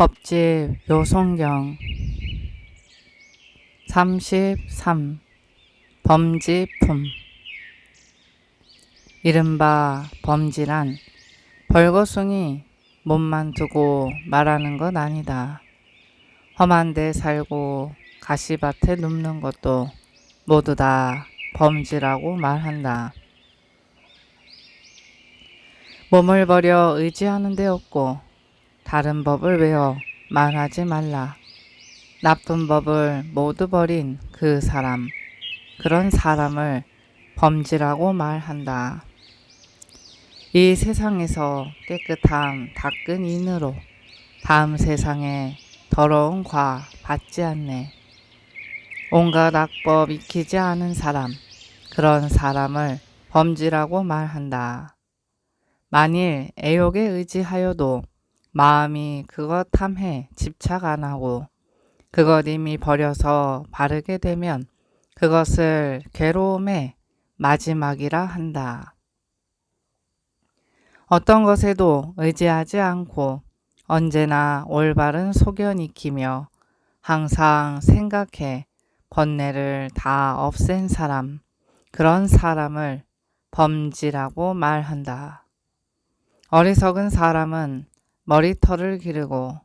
법집 요송경 33. 범지품. 이른바 범지란 벌거숭이 몸만 두고 말하는 것 아니다. 험한 데 살고 가시밭에 눕는 것도 모두 다 범지라고 말한다. 몸을 버려 의지하는 데 없고 다른 법을 외워 말하지 말라. 나쁜 법을 모두 버린 그 사람, 그런 사람을 범지라고 말한다. 이 세상에서 깨끗함 닦은 인으로 다음 세상에 더러운 과 받지 않네. 온갖 악법 익히지 않은 사람, 그런 사람을 범지라고 말한다. 만일 애욕에 의지하여도 마음이 그것 탐해 집착 안 하고 그것 이미 버려서 바르게 되면 그것을 괴로움의 마지막이라 한다. 어떤 것에도 의지하지 않고 언제나 올바른 소견 익히며 항상 생각해 번뇌를 다 없앤 사람, 그런 사람을 범지라고 말한다. 어리석은 사람은 머리털을 기르고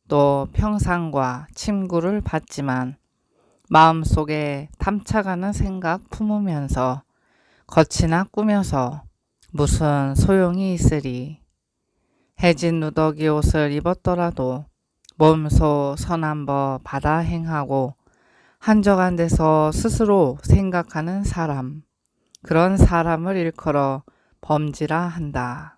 또 평상과 침구를 받지만 마음속에 탐착하는 생각 품으면서 겉이나 꾸며서 무슨 소용이 있으리. 해진 누더기 옷을 입었더라도 몸소 선한 법 받아 행하고 한적한 데서 스스로 생각하는 사람, 그런 사람을 일컬어 범지라 한다.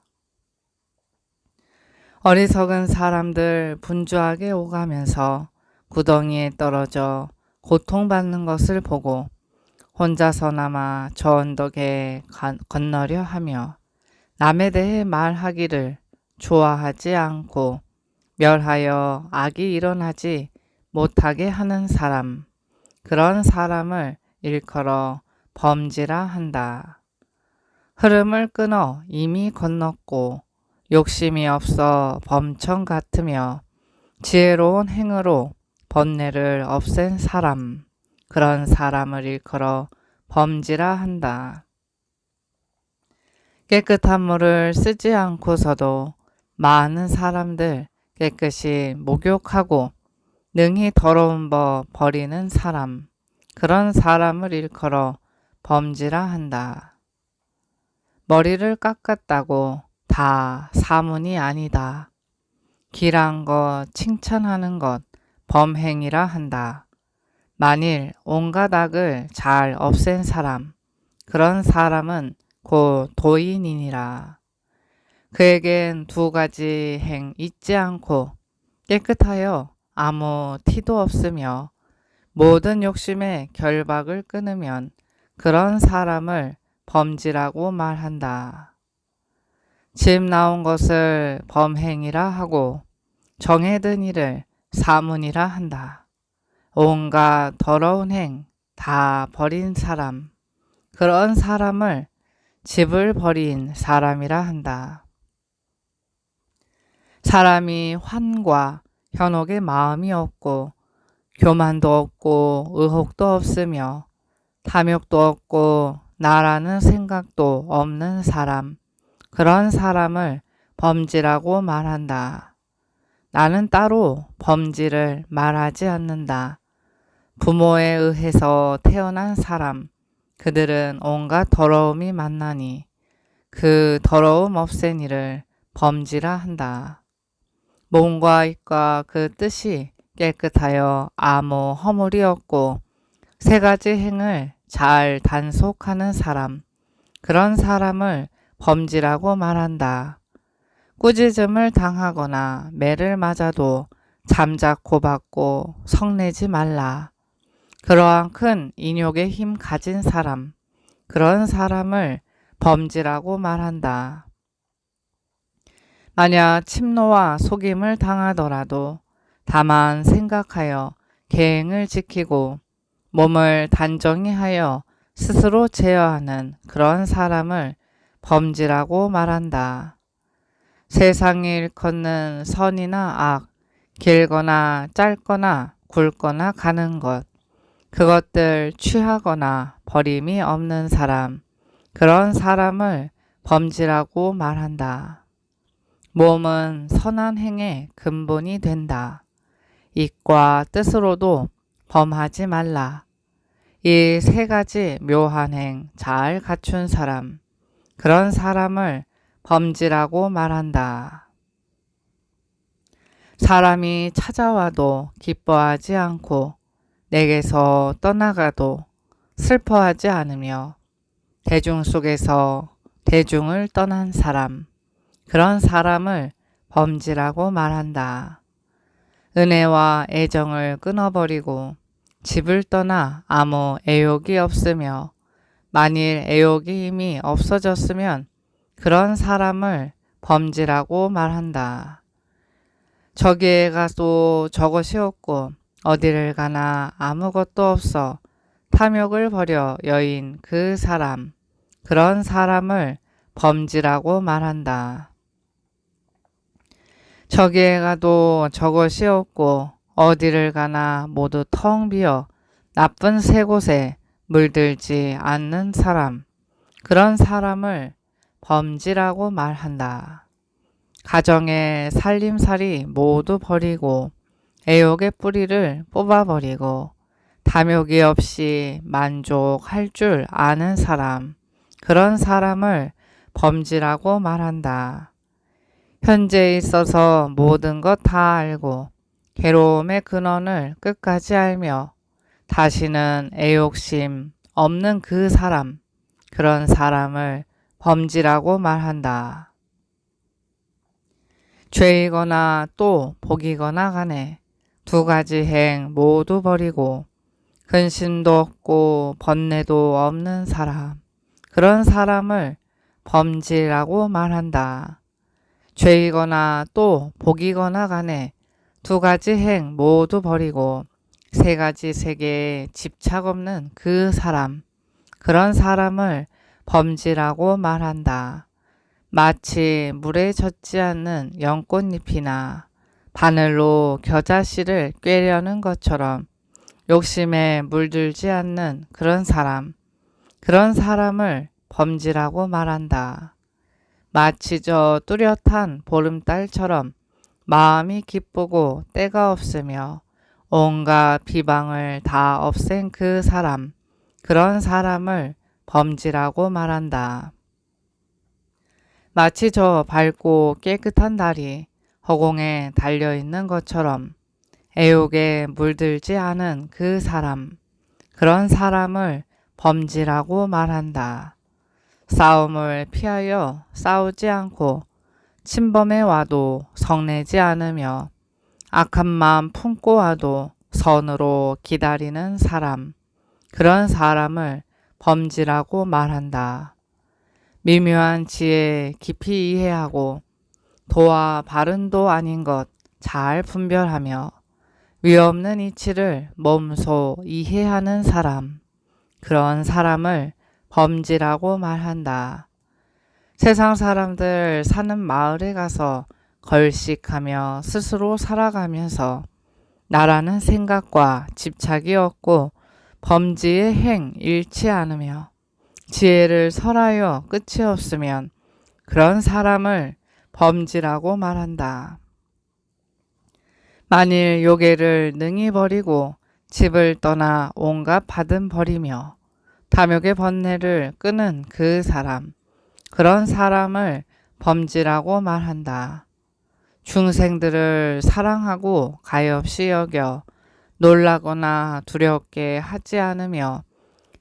어리석은 사람들 분주하게 오가면서 구덩이에 떨어져 고통받는 것을 보고 혼자서나마 저 언덕에 건너려 하며 남에 대해 말하기를 좋아하지 않고 멸하여 악이 일어나지 못하게 하는 사람, 그런 사람을 일컬어 범지라 한다. 흐름을 끊어 이미 건넜고 욕심이 없어 범청 같으며 지혜로운 행으로 번뇌를 없앤 사람, 그런 사람을 일컬어 범지라 한다. 깨끗한 물을 쓰지 않고서도 많은 사람들 깨끗이 목욕하고 능히 더러운 법 버리는 사람, 그런 사람을 일컬어 범지라 한다. 머리를 깎았다고 다 사문이 아니다. 길한 것 칭찬하는 것 범행이라 한다. 만일 온갖 악을 잘 없앤 사람, 그런 사람은 곧 도인이니라. 그에겐 두 가지 행 잊지 않고 깨끗하여 아무 티도 없으며 모든 욕심의 결박을 끊으면 그런 사람을 범지라고 말한다. 집 나온 것을 범행이라 하고 정해든 일을 사문이라 한다. 온갖 더러운 행 다 버린 사람, 그런 사람을 집을 버린 사람이라 한다. 사람이 환과 현혹의 마음이 없고 교만도 없고 의혹도 없으며 탐욕도 없고 나라는 생각도 없는 사람, 그런 사람을 범지라고 말한다. 나는 따로 범지를 말하지 않는다. 부모에 의해서 태어난 사람, 그들은 온갖 더러움이 만나니 그 더러움 없앤 일을 범지라 한다. 몸과 입과 그 뜻이 깨끗하여 아무 허물이 없고 세 가지 행을 잘 단속하는 사람, 그런 사람을 범지라고 말한다. 꾸짖음을 당하거나 매를 맞아도 잠자코 받고 성내지 말라. 그러한 큰 인욕의 힘 가진 사람, 그런 사람을 범지라고 말한다. 만약 침노와 속임을 당하더라도 다만 생각하여 계행을 지키고 몸을 단정히 하여 스스로 제어하는 그런 사람을 범지라고 말한다. 세상에 일컫는 선이나 악, 길거나 짧거나 굵거나 가는 것, 그것들 취하거나 버림이 없는 사람, 그런 사람을 범지라고 말한다. 몸은 선한 행의 근본이 된다. 입과 뜻으로도 범하지 말라. 이 세 가지 묘한 행 잘 갖춘 사람, 그런 사람을 범지라고 말한다. 사람이 찾아와도 기뻐하지 않고 내게서 떠나가도 슬퍼하지 않으며 대중 속에서 대중을 떠난 사람, 그런 사람을 범지라고 말한다. 은혜와 애정을 끊어버리고 집을 떠나 아무 애욕이 없으며 만일 애욕이 이미 없어졌으면 그런 사람을 범지라고 말한다. 저기에 가도 저것이 없고 어디를 가나 아무것도 없어 탐욕을 버려 여인 그 사람, 그런 사람을 범지라고 말한다. 저기에 가도 저것이 없고 어디를 가나 모두 텅 비어 나쁜 새 곳에 물들지 않는 사람, 그런 사람을 범지라고 말한다. 가정의 살림살이 모두 버리고 애욕의 뿌리를 뽑아버리고 탐욕이 없이 만족할 줄 아는 사람, 그런 사람을 범지라고 말한다. 현재에 있어서 모든 것 다 알고 괴로움의 근원을 끝까지 알며 다시는 애욕심 없는 그 사람, 그런 사람을 범지라고 말한다. 죄이거나 또 복이거나 간에 두 가지 행 모두 버리고 근심도 없고 번뇌도 없는 사람, 그런 사람을 범지라고 말한다. 죄이거나 또 복이거나 간에 두 가지 행 모두 버리고 세 가지 세계에 집착 없는 그 사람, 그런 사람을 범지라고 말한다. 마치 물에 젖지 않는 연꽃잎이나 바늘로 겨자씨를 꿰려는 것처럼 욕심에 물들지 않는 그런 사람, 그런 사람을 범지라고 말한다. 마치 저 뚜렷한 보름달처럼 마음이 기쁘고 때가 없으며 온갖 비방을 다 없앤 그 사람, 그런 사람을 범지라고 말한다. 마치 저 밝고 깨끗한 달이 허공에 달려있는 것처럼 애욕에 물들지 않은 그 사람, 그런 사람을 범지라고 말한다. 싸움을 피하여 싸우지 않고 침범해 와도 성내지 않으며 악한 마음 품고 와도 선으로 기다리는 사람, 그런 사람을 범지라고 말한다. 미묘한 지혜 깊이 이해하고 도와 바른도 아닌 것 잘 분별하며 위없는 이치를 몸소 이해하는 사람, 그런 사람을 범지라고 말한다. 세상 사람들 사는 마을에 가서 걸식하며 스스로 살아가면서 나라는 생각과 집착이 없고 범지의 행 잃지 않으며 지혜를 설하여 끝이 없으면 그런 사람을 범지라고 말한다. 만일 요괴를 능히 버리고 집을 떠나 온갖 받음 버리며 탐욕의 번뇌를 끄는 그 사람, 그런 사람을 범지라고 말한다. 중생들을 사랑하고 가엾이 여겨 놀라거나 두렵게 하지 않으며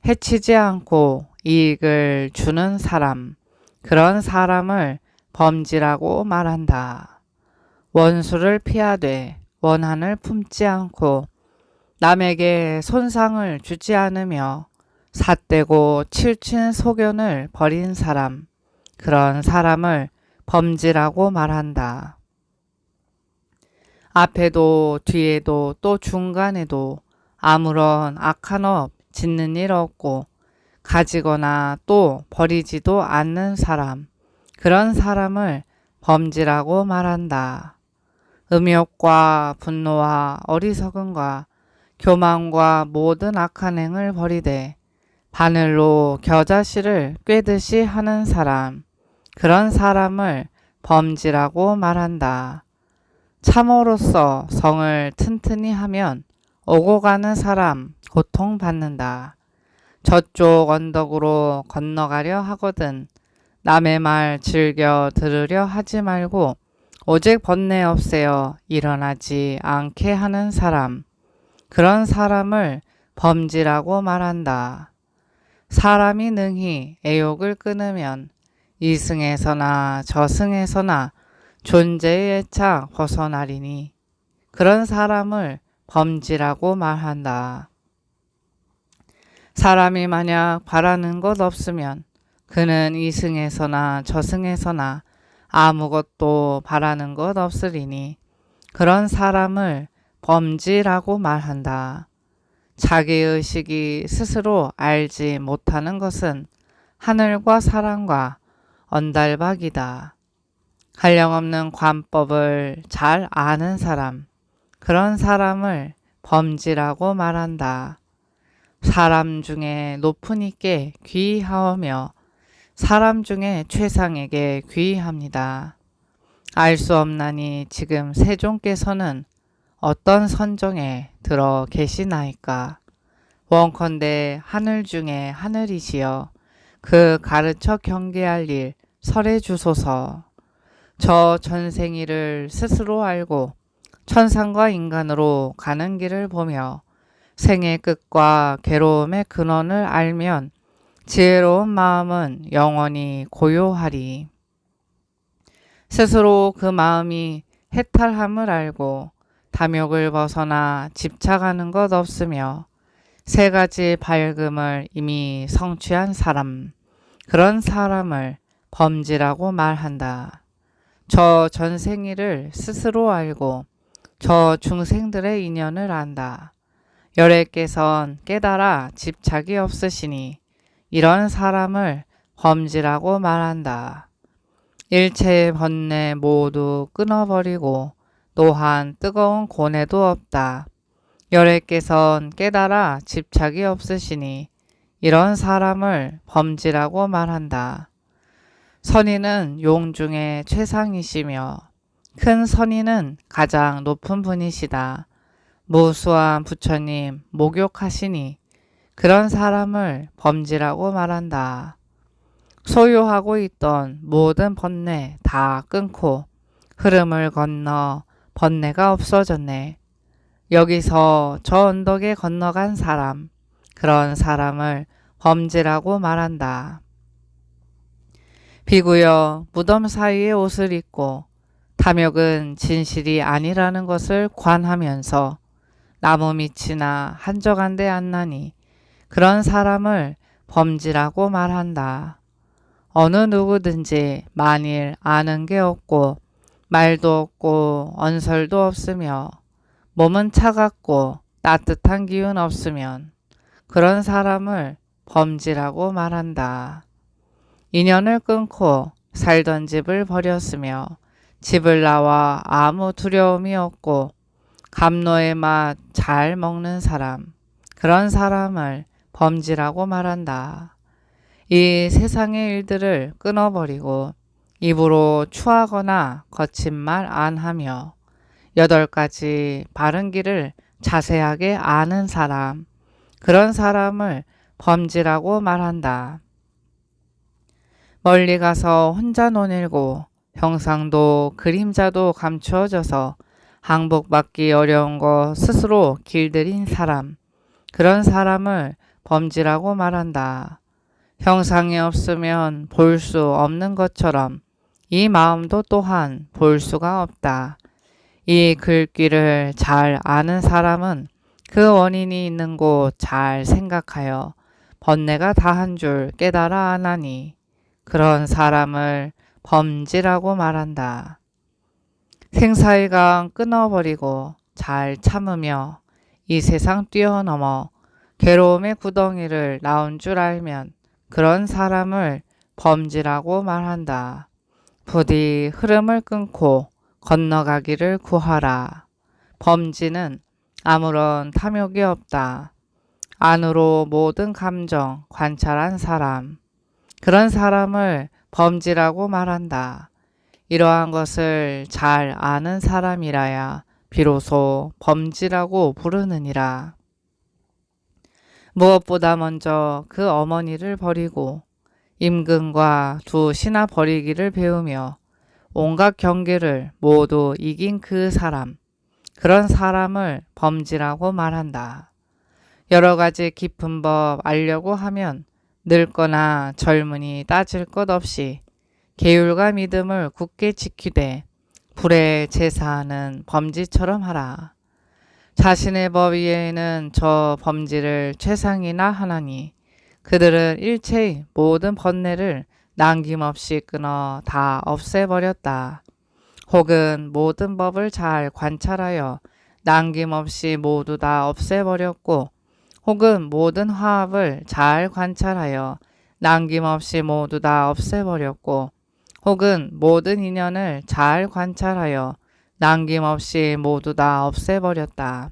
해치지 않고 이익을 주는 사람, 그런 사람을 범지라고 말한다. 원수를 피하되 원한을 품지 않고 남에게 손상을 주지 않으며 삿되고 칠친 소견을 버린 사람, 그런 사람을 범지라고 말한다. 앞에도 뒤에도 또 중간에도 아무런 악한 업 짓는 일 없고 가지거나 또 버리지도 않는 사람, 그런 사람을 범지라고 말한다. 음욕과 분노와 어리석음과 교만과 모든 악한 행을 버리되 바늘로 겨자씨를 꿰듯이 하는 사람, 그런 사람을 범지라고 말한다. 참으로써 성을 튼튼히 하면 오고 가는 사람 고통받는다. 저쪽 언덕으로 건너가려 하거든 남의 말 즐겨 들으려 하지 말고 오직 번뇌 없애어 일어나지 않게 하는 사람, 그런 사람을 범지라고 말한다. 사람이 능히 애욕을 끊으면 이승에서나 저승에서나 존재의 애착 벗어나리니 그런 사람을 범지라고 말한다. 사람이 만약 바라는 것 없으면 그는 이승에서나 저승에서나 아무것도 바라는 것 없으리니 그런 사람을 범지라고 말한다. 자기의식이 스스로 알지 못하는 것은 하늘과 사람과 언달박이다. 한량없는 관법을 잘 아는 사람, 그런 사람을 범지라고 말한다. 사람 중에 높은 이께 귀하오며 사람 중에 최상에게 귀합니다. 알 수 없나니 지금 세종께서는 어떤 선정에 들어 계시나이까. 원컨대 하늘 중에 하늘이시여 그 가르쳐 경계할 일 설해 주소서. 저 전생이를 스스로 알고 천상과 인간으로 가는 길을 보며 생의 끝과 괴로움의 근원을 알면 지혜로운 마음은 영원히 고요하리. 스스로 그 마음이 해탈함을 알고 탐욕을 벗어나 집착하는 것 없으며 세 가지 밝음을 이미 성취한 사람, 그런 사람을 범지라고 말한다. 저 전생일을 스스로 알고 저 중생들의 인연을 안다. 열애께선 깨달아 집착이 없으시니 이런 사람을 범지라고 말한다. 일체의 번뇌 모두 끊어버리고 또한 뜨거운 고뇌도 없다. 열애께선 깨달아 집착이 없으시니 이런 사람을 범지라고 말한다. 선인은 용 중에 최상이시며 큰 선인은 가장 높은 분이시다. 무수한 부처님 목욕하시니 그런 사람을 범지라고 말한다. 소유하고 있던 모든 번뇌 다 끊고 흐름을 건너 번뇌가 없어졌네. 여기서 저 언덕에 건너간 사람, 그런 사람을 범지라고 말한다. 비구여 무덤 사이에 옷을 입고 탐욕은 진실이 아니라는 것을 관하면서 나무 밑이나 한적한 데 앉나니 그런 사람을 범지라고 말한다. 어느 누구든지 만일 아는 게 없고 말도 없고 언설도 없으며 몸은 차갑고 따뜻한 기운 없으면 그런 사람을 범지라고 말한다. 인연을 끊고 살던 집을 버렸으며 집을 나와 아무 두려움이 없고 감로의 맛 잘 먹는 사람, 그런 사람을 범지라고 말한다. 이 세상의 일들을 끊어버리고 입으로 추하거나 거친 말 안 하며 8가지 바른 길을 자세하게 아는 사람, 그런 사람을 범지라고 말한다. 멀리 가서 혼자 논일고 형상도 그림자도 감추어져서 항복받기 어려운 거 스스로 길들인 사람, 그런 사람을 범지라고 말한다. 형상이 없으면 볼 수 없는 것처럼 이 마음도 또한 볼 수가 없다. 이 글귀를 잘 아는 사람은 그 원인이 있는 곳 잘 생각하여 번뇌가 다한 줄 깨달아 아나니 그런 사람을 범지라고 말한다. 생사의 강 끊어버리고 잘 참으며 이 세상 뛰어넘어 괴로움의 구덩이를 나온 줄 알면 그런 사람을 범지라고 말한다. 부디 흐름을 끊고 건너가기를 구하라. 범지는 아무런 탐욕이 없다. 안으로 모든 감정 관찰한 사람. 그런 사람을 범지라고 말한다. 이러한 것을 잘 아는 사람이라야 비로소 범지라고 부르느니라. 무엇보다 먼저 그 어머니를 버리고 임금과 두 신하 버리기를 배우며 온갖 경계를 모두 이긴 그 사람, 그런 사람을 범지라고 말한다. 여러 가지 깊은 법 알려고 하면 늙거나 젊으니 따질 것 없이 계율과 믿음을 굳게 지키되 불에 제사하는 범지처럼 하라. 자신의 법 위에는 저 범지를 최상이나 하나니 그들은 일체의 모든 번뇌를 남김없이 끊어 다 없애버렸다. 혹은 모든 법을 잘 관찰하여 남김없이 모두 다 없애버렸고 혹은 모든 화합을 잘 관찰하여 남김없이 모두 다 없애버렸고 혹은 모든 인연을 잘 관찰하여 남김없이 모두 다 없애버렸다.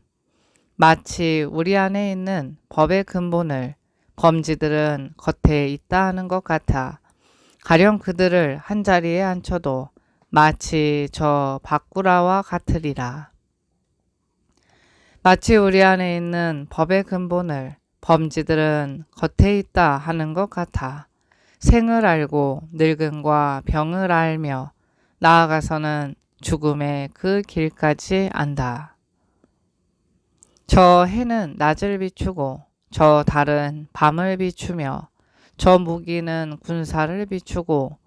마치 우리 안에 있는 법의 근본을 범지들은 겉에 있다 하는 것 같아 가령 그들을 한자리에 앉혀도 마치 저 바꾸라와 같으리라. 마치 우리 안에 있는 법의 근본을 범지들은 겉에 있다 하는 것 같아 생을 알고 늙음과 병을 알며 나아가서는 죽음의 그 길까지 안다. 저 해는 낮을 비추고 저 달은 밤을 비추며 저 무기는 군사를 비추고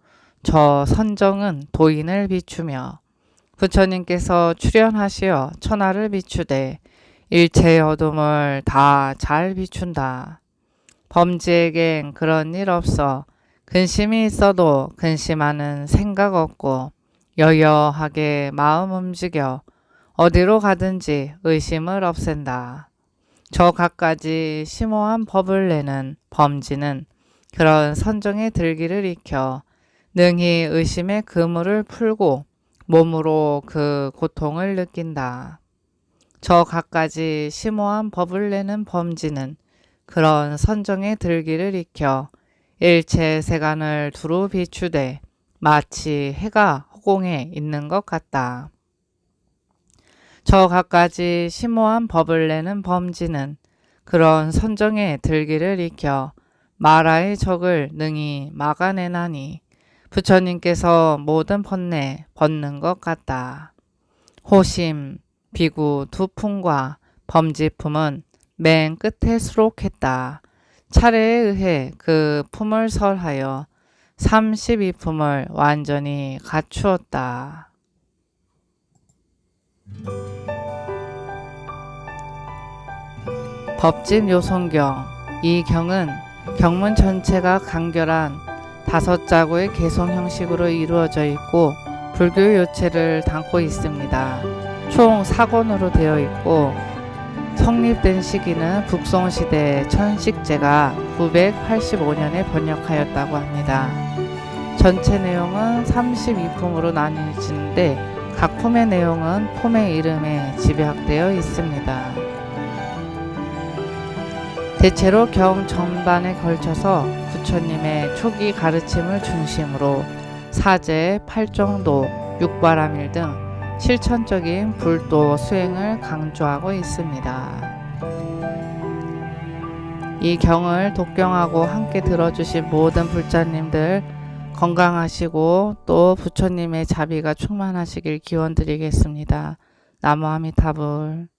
저 선정은 도인을 비추며 부처님께서 출현하시어 천하를 비추되 일체의 어둠을 다 잘 비춘다. 범지에겐 그런 일 없어 근심이 있어도 근심하는 생각 없고 여여하게 마음 움직여 어디로 가든지 의심을 없앤다. 저 갖가지 심오한 법을 내는 범지는 그런 선정의 들기를 익혀 능히 의심의 그물을 풀고 몸으로 그 고통을 느낀다. 저 갖가지 심오한 법을 내는 범지는 그런 선정의 들기를 익혀 일체 세간을 두루 비추되 마치 해가 허공에 있는 것 같다. 저 갖가지 심오한 법을 내는 범지는 그런 선정의 들기를 익혀 마라의 적을 능히 막아내나니 부처님께서 모든 번뇌 벗는 것 같다. 호심, 비구 두 품과 범지품은 맨 끝에 수록했다. 차례에 의해 그 품을 설하여 32품을 완전히 갖추었다. 법진 요송경. 이 경은 경문 전체가 간결한 5자구의 개성 형식으로 이루어져 있고 불교 요체를 담고 있습니다. 총 4권으로 되어 있고 성립된 시기는 북송시대 천식제가 985년에 번역하였다고 합니다. 전체 내용은 32품으로 나뉘어지는데 각 품의 내용은 품의 이름에 집약되어 있습니다. 대체로 경 전반에 걸쳐서 부처님의 초기 가르침을 중심으로 사제, 팔정도, 육바라밀 등 실천적인 불도 수행을 강조하고 있습니다. 이 경을 독경하고 함께 들어주신 모든 불자님들 건강하시고 또 부처님의 자비가 충만하시길 기원드리겠습니다. 나무 아미타불.